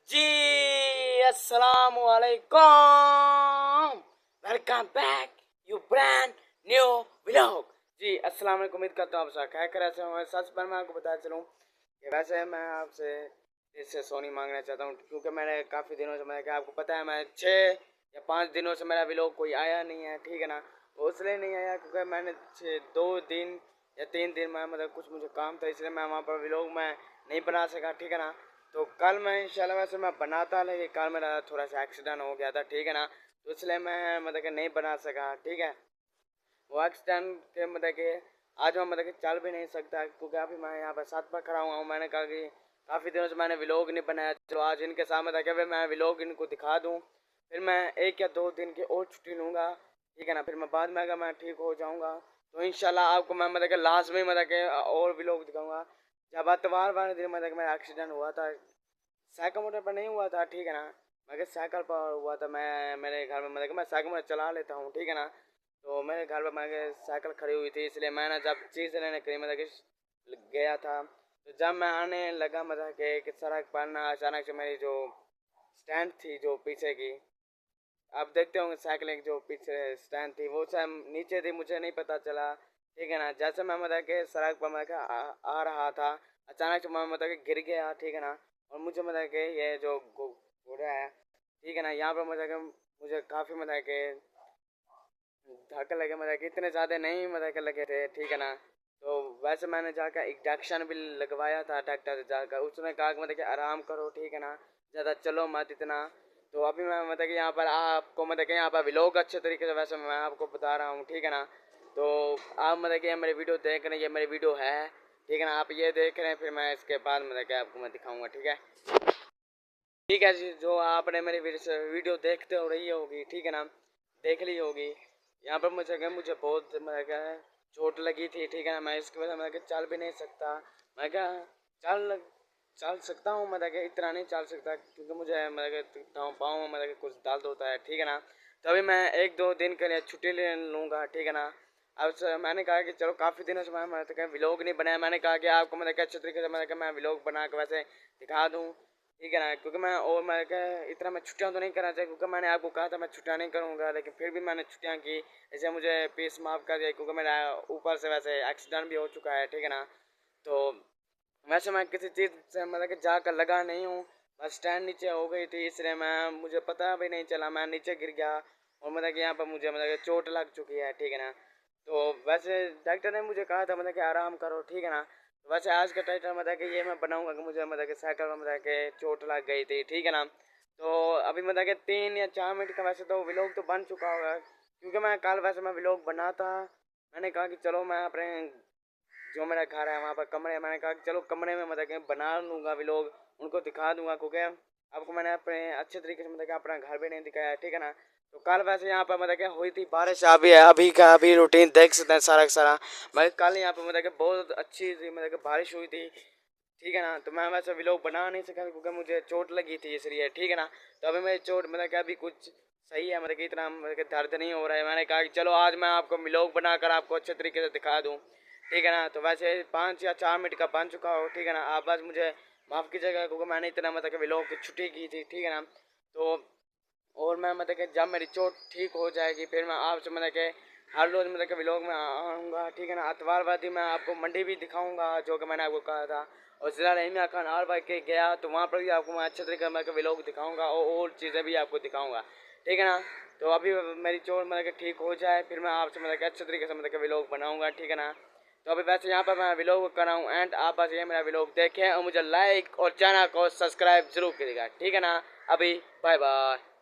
जी अस्सलाम वालेकुम। Welcome back you brand new vlog. जी अस्सलाम वालेकुम। उम्मीद करता हूँ आप सब खैर कैसे हो। सच पर मैं आपको बताया चलूँ कि वैसे मैं आपसे इससे सोनी मांगना चाहता हूँ, क्योंकि मैंने काफ़ी दिनों से, मैं क्या आपको पता है, मैं 6 या 5 दिनों से मेरा व्लॉग कोई आया नहीं है, ठीक है ना। वो इसलिए नहीं आया क्योंकि मैंने 2 दिन या 3 दिन में मतलब कुछ मुझे काम था, इसलिए मैं वहाँ पर व्लॉग मैं नहीं बना सका, ठीक है ना। तो कल मैं इंशाल्लाह वैसे मैं बनाता, लेकिन कल मेरा थोड़ा सा एक्सीडेंट हो गया था, ठीक है ना। तो इसलिए मैं मतलब कि नहीं बना सका, ठीक है। वो एक्सीडेंट के मतलब कि आज मैं मतलब कि चल भी नहीं सकता, क्योंकि अभी मैं यहाँ पर साथ पर खड़ा हुआ हूँ। मैंने कहा कि काफ़ी दिनों से मैंने व्लॉग नहीं बनाया, चलो आज इनके सामने था कि मैं व्लॉग इनको दिखा दूँ। फिर मैं 1 या 2 दिन की और छुट्टी लूँगा, ठीक है ना। फिर मैं बाद में अगर मैं ठीक हो जाऊँगा तो इंशाल्लाह आपको मैं मतलब कि लास्ट में मतलब कि और व्लॉग दिखाऊँगा। जब इतवार वाले दिन मतलब कि मेरा एक्सीडेंट हुआ था, साइकिल मोटर पर नहीं हुआ था, ठीक है ना। मैं साइकिल पर हुआ था। मैं मेरे घर में मतलब कि मैं साइकिल मोटर चला लेता हूँ, ठीक है ना। तो मेरे घर पर मैं साइकिल खड़ी हुई थी, इसलिए मैंने जब चीज़ लेने के लिए मतलब कि गया था, तो जब मैं आने लगा मतलब कि सड़क पर ना अचानक से मेरी जो स्टैंड थी जो पीछे की, आप देखते होंगे साइकिलिंग जो पीछे स्टैंड थी वो शायद नीचे थी, मुझे नहीं पता चला, ठीक है ना। जैसे मैं मतलब कि सड़क पर मतलब कि आ रहा था, अचानक से मैं मतलब कि गिर गया, ठीक है ना। और मुझे मतलब कि ये जो घोड़ा है, ठीक है ना, यहाँ पर मतलब कि मुझे काफ़ी मतलब कि धक्के लगे, मतलब कि इतने ज़्यादा नहीं मतलब कि लगे थे, ठीक है ना। तो वैसे मैंने जाकर इंजेक्शन भी लगवाया था डॉक्टर से जाकर, उसने कहा कि मतलब कि आराम करो, ठीक है ना, ज़्यादा चलो मत इतना। तो अभी मैं मतलब कि यहाँ पर आपको मतलब कि यहाँ पर व्लॉग अच्छे तरीके से वैसे मैं आपको बता रहा हूँ, ठीक है ना। तो आप मतलब कि मेरे वीडियो देख रहे हैं, ये मेरी वीडियो है, ठीक है ना, आप ये देख रहे हैं, फिर मैं इसके बाद मतलब कि आपको मैं दिखाऊँगा, ठीक है। ठीक है जी, जो आपने मेरी वीडियो देखते हो रही होगी, ठीक है ना, देख ली होगी। यहाँ पर मुझे बहुत मतलब क्या है चोट लगी थी, ठीक है ना। मैं इसकी वजह मैं चल भी नहीं सकता। मैं क्या चल चल सकता हूँ, मतलब कि इतना नहीं चल सकता, क्योंकि मुझे मतलब कि पाँव में मतलब कि कुछ दर्द होता है, ठीक है ना। तो अभी मैं 1-2 दिन के लिए छुट्टी ले लूँगा, ठीक है ना। अब मैंने कहा कि चलो काफ़ी दिनों से मैं मतलब कि व्लॉग नहीं बनाया, मैंने कहा कि आपको मतलब कि अच्छे तरीके से मतलब कि मैं व्लॉग बना के वैसे दिखा दूँ, ठीक है ना। क्योंकि मैं और मैं क्या इतना मैं छुट्टियाँ तो नहीं करना चाहिए, क्योंकि मैंने आपको कहा था मैं छुट्टियाँ नहीं करूँगा, लेकिन फिर भी मैंने छुट्टियाँ की, इसे मुझे पीस माफ़ कर दिया, क्योंकि मेरा ऊपर से वैसे एक्सीडेंट भी हो चुका है, ठीक है ना। तो वैसे मैं किसी चीज़ से मतलब कि जाकर लगा नहीं हूँ, बस स्टैंड नीचे हो गई थी, इसलिए मैं मुझे पता भी नहीं चला, मैं नीचे गिर गया और मतलब कि यहाँ पर मुझे मतलब कि चोट लग चुकी है, ठीक है ना। तो वैसे डॉक्टर ने मुझे कहा था मतलब कि आराम करो, ठीक है ना। तो वैसे आज का टाइटल मतलब कि ये मैं बनाऊंगा कि मुझे मतलब कि साइकिल में मतलब कि चोट लग गई थी, ठीक है ना। तो अभी मतलब कि 3 या 4 मिनट का वैसे तो व्लॉग तो बन चुका होगा, क्योंकि मैं कल वैसे मैं व्लॉग बना था। मैंने कहा कि चलो मैं अपने जो मेरा घर है वहाँ पर कमरे, मैंने कहा कि चलो कमरे में मतलब कि बना लूँगा व्लॉग, उनको दिखा दूँगा, क्योंकि आपको मैंने अपने अच्छे तरीके से मतलब कि अपना घर भी नहीं दिखाया है, ठीक है ना। तो कल वैसे यहाँ पर मतलब कि हुई थी बारिश, अभी का अभी रूटीन देख सकते हैं सारा का सारा। मैं कल यहाँ पर मतलब कि बहुत अच्छी मतलब कि बारिश हुई थी, ठीक है ना। तो मैं वैसे व्लॉग बना नहीं सका क्योंकि मुझे चोट लगी थी, इसलिए, ठीक है ना। तो अभी मेरी चोट मतलब कि अभी कुछ सही है, मतलब कि इतना मतलब कि दर्द नहीं हो रहा है। मैंने कहा कि चलो आज मैं आपको व्लॉग बनाकर आपको अच्छे तरीके से दिखा दूँ, ठीक है ना। तो वैसे 5 या 4 मिनट का बन चुका हो, ठीक है ना। आप बस मुझे माफ़ कीजिएगा, क्योंकि मैंने इतना मतलब कि व्लॉग की छुट्टी की थी, ठीक है ना। तो और मैं मतलब कि जब मेरी चोट ठीक हो जाएगी फिर मैं आपसे मतलब कि हर रोज़ मतलब कि व्लॉग में आऊँगा, ठीक है ना। अतवारवादी मैं आपको मंडी भी दिखाऊँगा, जो कि मैंने आपको कहा था। और ज़िला रहीम खान आर भाई के गया तो वहाँ पर भी आपको मैं अच्छे तरीके से मतलब व्लॉग दिखाऊँगा और चीज़ें भी आपको दिखाऊँगा, ठीक है ना। तो अभी मेरी चोट मतलब कि ठीक हो जाए फिर मैं आपसे मतलब कि अच्छे तरीके से मतलब कि व्लॉग बनाऊँगा, ठीक है ना। तो अभी वैसे यहाँ पर मैं व्लॉग कर रहा हूँ एंड आप बस ये मेरा व्लॉग देखें और मुझे लाइक और चैनल को सब्सक्राइब जरूर करिएगा, ठीक है ना। अभी बाय बाय।